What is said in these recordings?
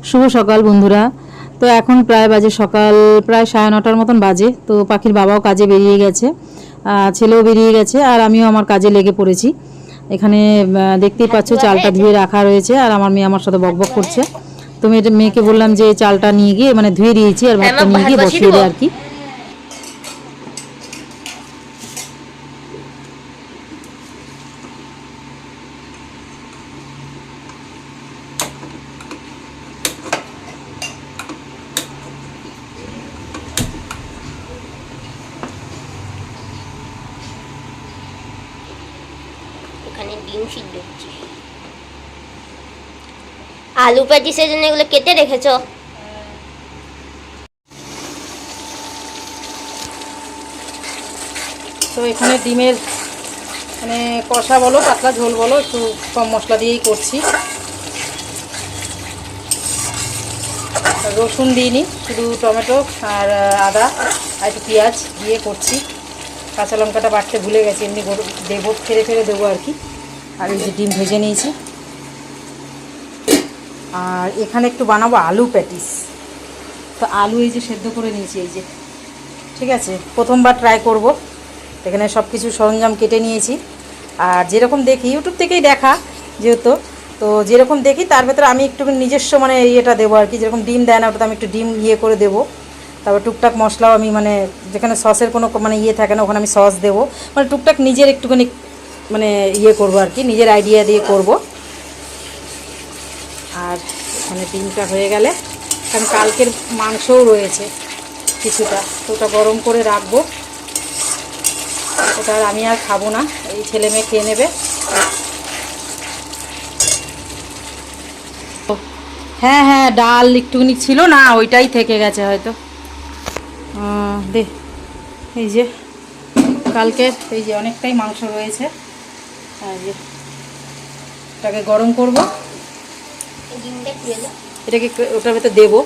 শুভ সকাল বন্ধুরা। তো এখন প্রায় বাজে সকাল প্রায় 9:30 মতন বাজে। তো পাখির বাবাও কাজে বেরিয়ে গেছে, ছেলেও বেরিয়ে গেছে, আর আমিও আমার কাজে লেগে পড়েছি। এখানে দেখতেই পাচ্ছ চালটা ধুয়ে রাখা রয়েছে, আর আমার মেয়ে আমার সাথে বকবক করছে। তো মেয়েকে বললাম যে চালটা নিয়ে গিয়ে মানে ধুয়ে দিয়েছি, আর ভাতটা নিয়ে গিয়ে বসিয়ে দে আর কি। এখানে ডিম সিদ্ধ হচ্ছে। আলু প্যাটিসের জন্য এগুলো কেটে রেখেছো? তো এখানে ডিমের মানে কষা বলো পাতলা ঝোল বলো একটু কম মশলা দিয়েই করছি। রসুন দিইনি, শুধু টমেটো আর আদা আর একটু পেঁয়াজ দিয়ে করছি। কাঁচা লঙ্কাটা বাটতে ভুলে গেছি, এমনি দেবো ফেরে ফেরে দেবো আর কি। আর এই যে ডিম ভেজে নিয়েছি, আর এখানে একটু বানাবো আলু প্যাটিস। তো আলু এই যে সেদ্ধ করে নিয়েছি, এই যে ঠিক আছে, প্রথমবার ট্রাই করব। এখানে সব কিছু সরঞ্জাম কেটে নিয়েছি, আর যেরকম দেখি ইউটিউব থেকেই দেখা যেহেতু, তো যেরকম দেখি তার ভেতরে আমি একটু নিজস্ব মানে ইয়েটা দেবো আর কি। যেরকম ডিম দেয় না, ওটাতে আমি একটু ডিম ইয়ে করে দেবো। তারপর টুকটাক মশলাও আমি মানে যেখানে সসের কোনো মানে ইয়ে থাকে না ওখানে আমি সস দেবো, মানে টুকটাক নিজের একটুখানি মানে ইয়ে করবো আর কি, নিজের আইডিয়া দিয়ে করব। আর মানে ডিমটা হয়ে গেলে, কারণ কালকের মাংসও রয়েছে কিছুটা, তো ওটা গরম করে রাখবো। ওটা আর আমি আর খাবো না, এই ছেলে মেয়ে খেয়ে নেবে। হ্যাঁ হ্যাঁ, ডাল একটুখানি ছিল না, ওইটাই থেকে গেছে হয়তো। দে, এই যে কালকে এই যে অনেকটাই মাংস রয়েছে, এই যে এটাকে গরম করব। এটাকে ওটার ভেতরে দেবো,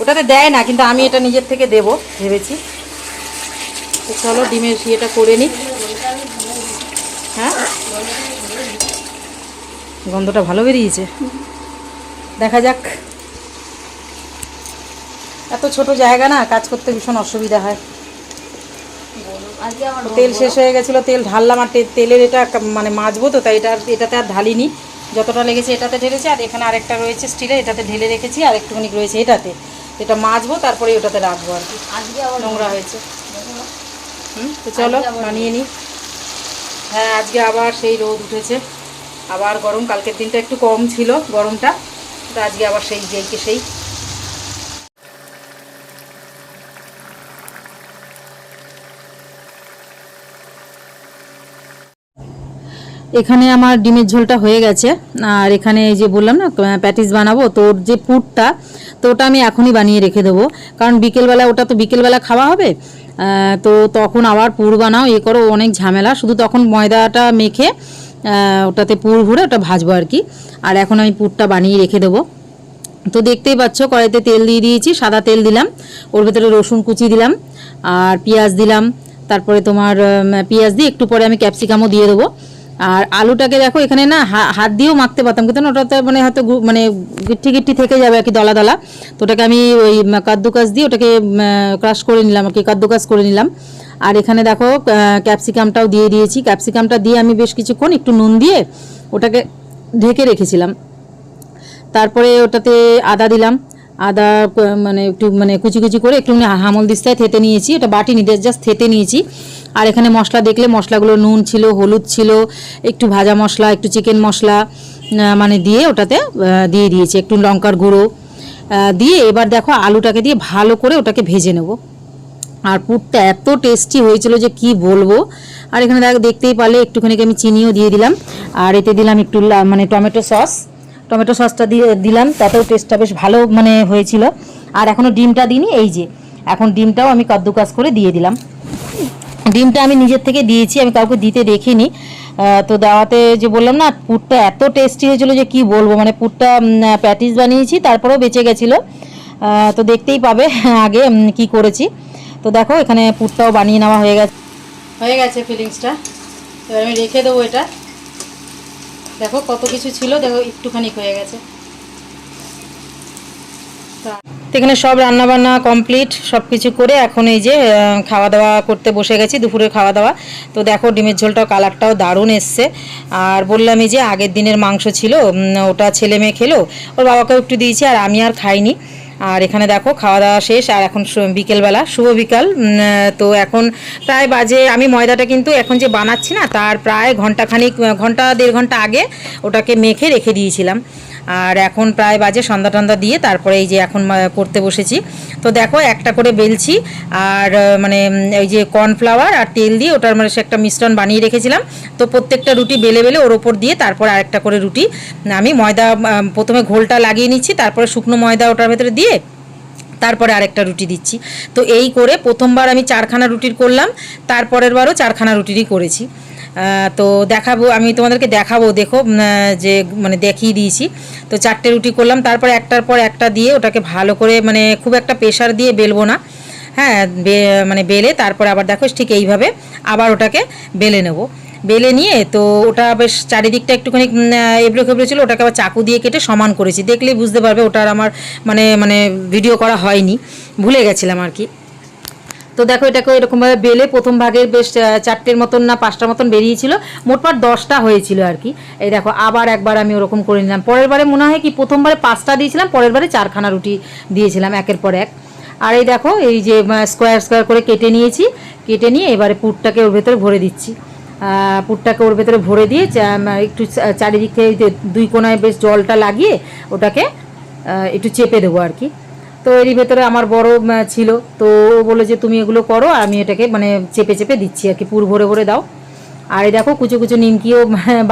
ওটাতে দেয় না কিন্তু আমি এটা নিজের থেকে দেবো ভেবেছি। তো চলো ডিমের ইয়েটা করে নিই। হ্যাঁ, গন্ধটা ভালো বেরিয়েছে, দেখা যাক। এত ছোট জায়গা না, কাজ করতে ভীষণ অসুবিধা হয়। তেল শেষ হয়ে গেছিলো, তেল ঢাললাম, আর তেলের এটা মানে মাজবো তো, তাই এটাতে আর ঢালিনি। যতটা লেগেছে এটাতে ঢেলেছি, আর এখানে আরেকটা রয়েছে স্টিলের, এটাতে ঢেলে রেখেছি, আর একটুখানি রয়েছে এটাতে। এটা মাজবো তারপরে ওটাতে রাখবো আর কি, নোংরা হয়েছে। তো চলো বানিয়ে নিই। হ্যাঁ, আজকে আবার সেই রোদ উঠেছে, আবার গরম। কালকের দিনটা একটু কম ছিল গরমটা, তো আজকে আবার সেই যেইকে সেই। এখানে আমার ডিমের ঝোলটা হয়ে গেছে, আর এখানে এই যে বললাম না প্যাটিস বানাবো, তো ওর যে পুরটা, তো ওটা আমি এখনই বানিয়ে রেখে দেবো, কারণ বিকেলবেলা ওটা তো বিকেলবেলা খাওয়া হবে। তো তখন আবার পুর বানাও এ করো, অনেক ঝামেলা। শুধু তখন ময়দাটা মেখে ওটাতে পুর ভরে ওটা ভাজবো আর কি। আর এখন আমি পুরটা বানিয়ে রেখে দেবো। তো দেখতেই পাচ্ছ কড়াইতে তেল দিয়ে দিয়েছি, সাদা তেল দিলাম, ওর ভেতরে রসুন কুচি দিলাম, আর পেঁয়াজ দিলাম। তারপরে তোমার পেঁয়াজ দিয়ে একটু পরে আমি ক্যাপসিকামও দিয়ে দেবো। আর আলুটাকে দেখো এখানে না হাত দিয়েও মাখতে পারতাম, কিন্তু না ওটাতে মানে হয়তো মানে গিট্টি গিট্টি থেকে যাবে আর কি, দলা দলা। তো ওটাকে আমি ওই কাদ্দুকাস দিয়ে ওটাকে ক্রাশ করে নিলাম আর কি, কাদ্দুকাস করে নিলাম। আর এখানে দেখো ক্যাপসিকামটাও দিয়ে দিয়েছি। ক্যাপসিকামটা দিয়ে আমি বেশ কিছুক্ষণ একটু নুন দিয়ে ওটাকে ঢেকে রেখেছিলাম। তারপরে ওটাতে আদা দিলাম, আদা মানে একটু মানে কুচি কুচি করে একটু হামল দিস্তায় থেতে নিয়েছি, ওটা বাটিনি, জাস্ট থেতে নিয়েছি। আর এখানে মশলা দেখলে মশলাগুলো নুন ছিল, হলুদ ছিল, একটু ভাজা মশলা, একটু চিকেন মশলা মানে দিয়ে ওটাতে দিয়ে দিয়েছি, একটু লঙ্কার গুঁড়ো দিয়ে। এবার দেখো আলুটাকে দিয়ে ভালো করে ওটাকে ভেজে নেব। আর পুরটা এত টেস্টি হয়েছিল যে কি বলবো। আর এখানে দেখতেই পারলে একটুখানি আমি চিনিও দিয়ে দিলাম, আর এতে দিলাম একটু মানে টমেটো সসটা দিয়ে দিলাম, তাতেও টেস্টটা বেশ ভালো মানে হয়েছিল। আর এখনও ডিমটা দিইনি, এই যে এখন ডিমটাও আমি কাদ্দুকাস করে দিয়ে দিলাম। ডিমটা আমি নিজের থেকে দিয়েছি, আমি কাউকে দিতে দেখিনি। তো দেওয়াতে যে বললাম না, পুরটা এত টেস্টি হয়েছিল যে কি বলবো। মানে পুরটা প্যাটিস বানিয়েছি, তারপরেও বেঁচে গেছিলো। তো দেখতেই পাবে আগে কি করেছি। তো দেখো এখানে পুরটাও বানিয়ে নেওয়া হয়ে গেছে ফিলিংসটা। এবার আমি রেখে দেবো এটা। দেখো কত কিছু ছিল, দেখো একটুখানি হয়ে গেছে। তো এখানে সব রান্নাবান্না কমপ্লিট, সব কিছু করে এখন এই যে খাওয়া দাওয়া করতে বসে গেছি, দুপুরের খাওয়া দাওয়া। তো দেখো ডিমের ঝোলটাও কালারটাও দারুণ এসছে। আর বললাম এই যে আগের দিনের মাংস ছিল, ওটা ছেলে মেয়ে খেলো, ওর বাবাকেও একটু দিয়েছি, আর আমি আর খাইনি। আর এখানে দেখো খাওয়া দাওয়া শেষ, আর এখন বিকেলবেলা, শুভ বিকাল। তো এখন প্রায় বাজে, আমি ময়দাটা কিন্তু এখন যে বানাচ্ছি না তার প্রায় ঘন্টা দেড় ঘন্টা আগে ওটাকে মেখে রেখে দিয়েছিলাম। আর এখন প্রায় বাজে সন্ধ্যা টন্ধা দিয়ে তারপরে এই যে এখন করতে বসেছি। তো দেখো একটা করে বেলছি, আর মানে ওই যে কর্নফ্লাওয়ার আর তেল দিয়ে ওটার মানে সে একটা মিশ্রণ বানিয়ে রেখেছিলাম। তো প্রত্যেকটা রুটি বেলে বেলে ওর ওপর দিয়ে তারপর আরেকটা করে রুটি আমি ময়দা প্রথমে ঘোলটা লাগিয়ে নিচ্ছি, তারপরে শুকনো ময়দা ওটার ভেতরে দিয়ে তারপরে আরেকটা রুটি দিচ্ছি। তো এই করে প্রথমবার আমি 4খানা রুটির করলাম, তারপরের বারও 4খানা রুটিরই করেছি। তো দেখাবো, আমি তোমাদেরকে দেখাবো, দেখো যে মানে দেখিয়ে দিয়েছি। তো 4টে রুটি করলাম, তারপরে একটার পর একটা দিয়ে ওটাকে ভালো করে, মানে খুব একটা প্রেশার দিয়ে বেলবো না, হ্যাঁ মানে বেলে তারপরে আবার দেখো ঠিক এইভাবে আবার ওটাকে বেলে নেব। বেলে নিয়ে তো ওটা বেশ চারিদিকটা একটুখানি এবড়ো খেবড়ো ছিল, ওটাকে আবার চাকু দিয়ে কেটে সমান করেছি। দেখলেই বুঝতে পারবে, ওটার আমার মানে ভিডিও করা হয়নি, ভুলে গেছিলাম আর কি। তো দেখো এটাকে এরকমভাবে বেলে প্রথম ভাগের বেশ 4টের মতন না 5টা মতন বেরিয়েছিল, মোটমাট 10টা হয়েছিল আর কি। এই দেখো আবার একবার আমি ওরকম করে নিলাম। পরের বারে মনে হয় কি প্রথমবারে 5টা দিয়েছিলাম, পরের বারে 4খানা রুটি দিয়েছিলাম একের পর এক। আর এই দেখো এই যে স্কোয়ার স্কোয়ার করে কেটে নিয়েছি, কেটে নিয়ে এবারে পুরটাকে ওর ভেতরে ভরে দিচ্ছি। পুরটাকে ওর ভেতরে ভরে দিয়ে একটু চারিদিক থেকে 2 কোণায় বেশ জলটা লাগিয়ে ওটাকে একটু চেপে দেবো আর কি। তো এরই ভেতরে আমার বড় ছিল, তো ও বললো যে তুমি এগুলো করো, আমি এটাকে মানে চেপে চেপে দিচ্ছি আর কি, পুর ভরে ভরে দাও। আর এই দেখো কুচো কুচো নিমকিও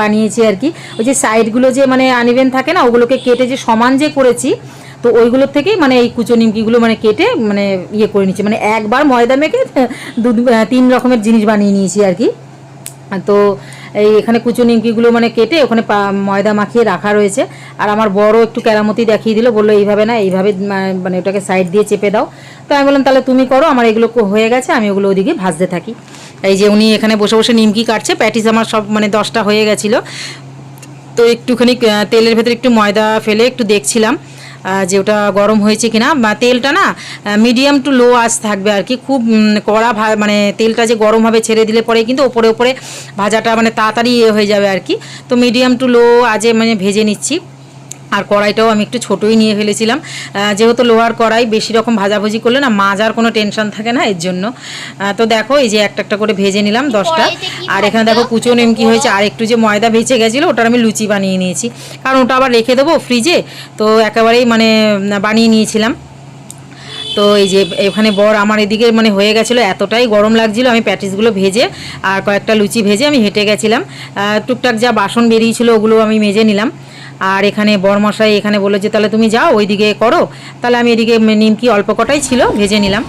বানিয়েছি আর কি। ওই যে সাইডগুলো যে মানে আনইভেন থাকে না, ওগুলোকে কেটে যে সমান যে করেছি, তো ওইগুলোর থেকেই মানে এই কুচো নিমকিগুলো মানে কেটে মানে ইয়ে করে নিচ্ছি, মানে একবার ময়দা মেখে 3 রকমের জিনিস বানিয়ে নিয়েছি আর কি। তো এই এখানে কুচো নিমকিগুলো মানে কেটে ওখানে ময়দা মাখিয়ে রাখা রয়েছে। আর আমার বড় একটু কেরামতি দেখিয়ে দিল, বললো এইভাবে না এইভাবে মানে ওটাকে সাইড দিয়ে চেপে দাও। তো আমি বললাম তাহলে তুমি করো, আমার এগুলো হয়ে গেছে, আমি ওগুলো ওদিকে ভাজতে থাকি। এই যে উনি এখানে বসে বসে নিমকি কাটছে, প্যাটিস আমার সব মানে 10টা হয়ে গেছিলো। তো একটুখানি তেলের ভেতরে একটু ময়দা ফেলে একটু দেখছিলাম যে ওটা গরম হয়েছে কিনা। তেলটা না মিডিয়াম টু লো আঁচ থাকবে আর কি, খুব কড়া মানে তেলটা যে গরম হবে ছেড়ে দিলে পরে কিন্তু ওপরে ওপরে ভাজাটা মানে তাড়াতাড়ি ইয়ে হয়ে যাবে আর কি। তো মিডিয়াম টু লো আঁচে মানে ভেজে নিচ্ছি। আর কড়াইটাও আমি একটু ছোটোই নিয়ে ফেলেছিলাম, যেহেতু লোহার কড়াই বেশি রকম ভাজাভুজি করলে না মাজার কোনো টেনশন থাকে না এর জন্য। তো দেখো এই যে একটা একটা করে ভেজে নিলাম 10টা। আর এখানে দেখো কুচো নিমকি হয়েছে, আর একটু যে ময়দা বেঁচে গেছিলো ওটার আমি লুচি বানিয়ে নিয়েছি, কারণ ওটা আবার রেখে দেবো ফ্রিজে, তো একেবারেই মানে বানিয়ে নিয়েছিলাম। তো এই যে এখানে বর আমার এদিকে মানে হয়ে গেছিলো, এতটাই গরম লাগছিলো, আমি প্যাটিসগুলো ভেজে আর কয়েকটা লুচি ভেজে আমি হেঁটে গেছিলাম। টুকটাক যা বাসন বেরিয়েছিল ওগুলো আমি মেজে নিলাম। আর এখানে বরমশাই এখানে বললো যে তাহলে তুমি যাও ওইদিকে করো, তাহলে আমি এদিকে নিমকি অল্প কটাই ছিল ভেজে নিলাম।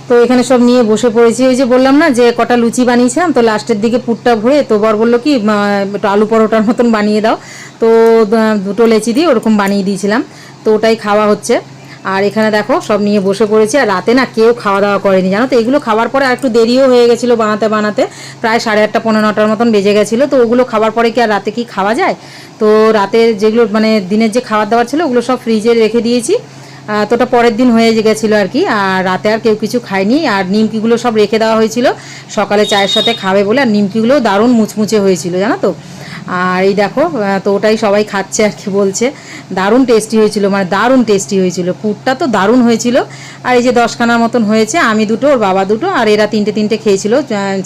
তো এখানে সব নিয়ে বসে পড়েছি, ওই যে বললাম না যে কটা লুচি বানিয়েছিলাম, তো লাস্টের দিকে পুরটা ভরে তো বর বললো কি একটু আলু পরোটার মতন বানিয়ে দাও। তো 2টো লেচি দিয়ে ওরকম বানিয়ে দিয়েছিলাম, তো ওটাই খাওয়া হচ্ছে। আর এখানে দেখো সব নিয়ে বসে পড়েছি। আর রাতে না কেউ খাওয়া দাওয়া করেনি জানো তো, এগুলো খাওয়ার পরে আর একটু দেরিও হয়ে গেছিলো বানাতে বানাতে, প্রায় 8:30 পৌনে 9টার মতন বেজে গেছিলো। তো ওগুলো খাওয়ার পরে কি আর রাতে কি খাওয়া যায়? তো রাতে যেগুলো মানে দিনের যে খাবার দাবার ছিল ওগুলো সব ফ্রিজে রেখে দিয়েছি। তো ওটা পরের দিন হয়ে গেছিলো আর কি। আর রাতে আর কেউ কিছু খায়নি, আর নিমকিগুলো সব রেখে দেওয়া হয়েছিল সকালে চায়ের সাথে খাবে বলে। আর নিমকিগুলোও দারুণ মুচমুচে হয়েছিল জানো তো। আর এই দেখো তো ওটাই সবাই খাচ্ছে আর কি, বলছে দারুণ টেস্টি হয়েছিল, মানে দারুণ টেস্টি হয়েছিল, পুরটা তো দারুণ হয়েছিল। আর এই যে 10খানার মতন হয়েছে, আমি 2টো, ওর বাবা 2টো, আর এরা 3টে খেয়েছিল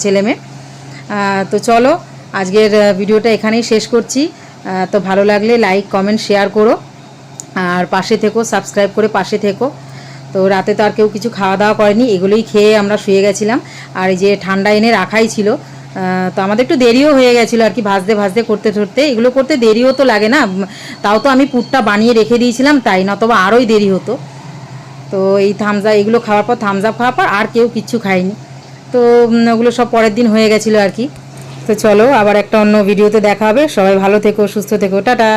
ছেলে মেয়ে। তো চলো আজকের ভিডিওটা এখানেই শেষ করছি। তো ভালো লাগলে লাইক কমেন্ট শেয়ার করো, আর পাশে থেকো, সাবস্ক্রাইব করে পাশে থেকো। তো রাতে তো আর কেউ কিছু খাওয়া দাওয়া করেনি, এগুলোই খেয়ে আমরা শুয়ে গেছিলাম। আর এই যে ঠান্ডা এনে রাখাই ছিল, তো আমাদের একটু দেরিও হয়ে গেছিলো আর কি, ভাজতে ভাজতে করতে করতে। এগুলো করতে দেরিও তো লাগে না, তাও তো আমি পুরটা বানিয়ে রেখে দিয়েছিলাম তাই, নতবা আরোই দেরি হতো। তো এই এগুলো খাওয়ার পর থামস আপ খাওয়ার পর আর কেউ কিচ্ছু খায়নি। তো ওগুলো সব পরের দিন হয়ে গেছিলো আর কি। তো চলো আবার একটা অন্য ভিডিওতে দেখা হবে, সবাই ভালো থেকো, সুস্থ থেকো, টাটা।